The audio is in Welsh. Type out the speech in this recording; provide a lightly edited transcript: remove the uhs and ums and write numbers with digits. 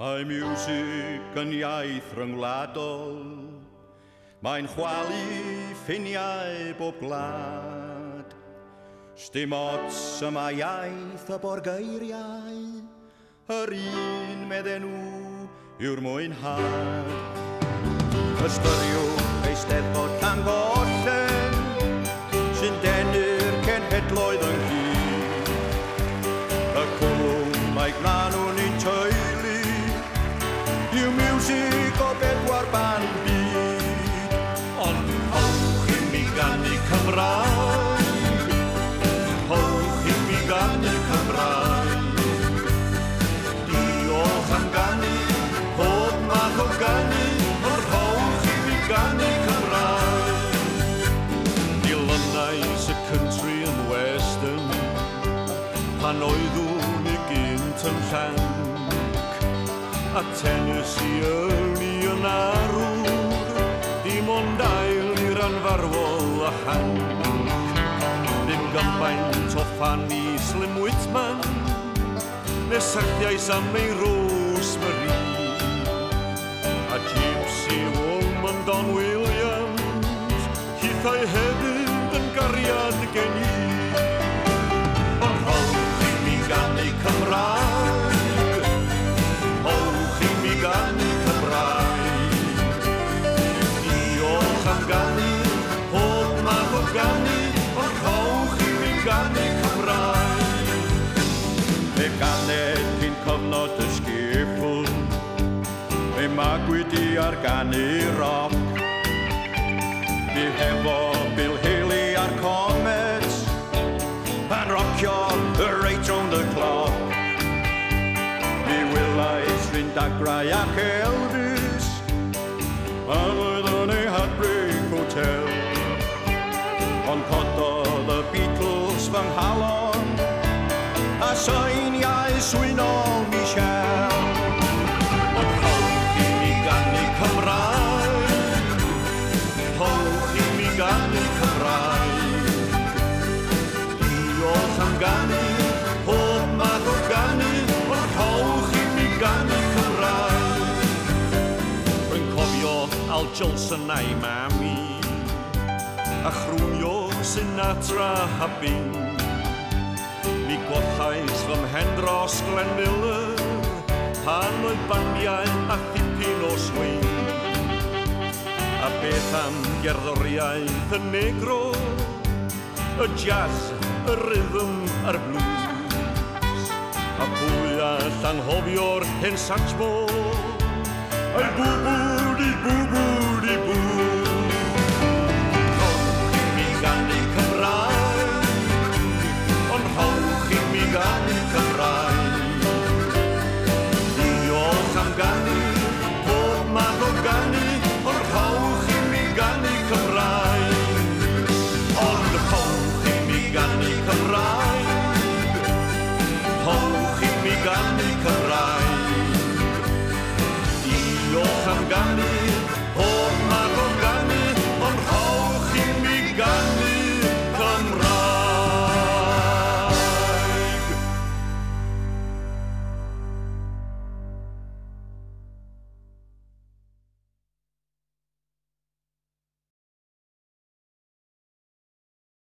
Mae miwsig yn iaith ryngwladol, mae'n chwalu ffiniau bob gwlad. Sdim ots yma iaith y borgeiriau, yr un medden nhw yw'r mwynhad. Ystyriwch Eisteddfod Llangollen, sy'n denu'r cenhedloedd yn hyd. Y cwm mae glan nhw'n un teulu, yw miwsig o bedwar ban byd. Ond howch i mi ganu Cymraeg, howch i mi ganu Cymraeg. Diolch am ganu, pob math o ganu, ond howch i mi ganu Cymraeg. Dilynais y country and western, pan oeddwn i gynt yn llanc. A Tennessee Ernie yn arwr, dim ond ail i'r anfarwol a hanc. Ddim gymaint o Fanny Slim Whitman, ne sarthiais am ei Rosemary. A Gypsy Woman Don Williams, hithau hefyd yn gariad gen i. Ond howch i mi ganu Cymraeg, howch i mi ganu Cymraeg. Diolch am ganu, pob math o ganu, ond howch i mi ganu Cymraeg. Fe ganed cyn cyfnod y sgipl, fe magwyd i ar ganu roc. Fi hefo Bill Haley a'r Comets, pan rocio y reit round the clock. Mi wylais fynd agrau ac Elvis, pan oeddwn ei Heartbreak Hotel. Ond cododd y Beatles fy nghalon, a syniau swynol Michelle. Ond howch i mi ganu Cymraeg, howch i mi ganu Cymraeg. Diolch am ganu, pob math o ganu, ond howch i mi ganu Cymraeg. Rwy'n cofio Al Jolson a'i mami, a chrwnio Sinatra a Bing. Mi gwothais fy mhen dros Glenn Miller, pan oedd bandiau a ddipyn o swing. A beth am gerddoriaeth y negro, y jazz, y rhythm a'r blues. A pwy all anghofio'r hen Satchmo, ai bwbwdi-bwbwdi-bw. Howch i mi ganu Cymraeg, ond howch i mi ganu Cymraeg. Diolch am ganu, pob math o ganu, ond howch i mi ganu Cymraeg. Ond howch i mi ganu Cymraeg, howch i mi ganu Cymraeg. Diolch am ganu,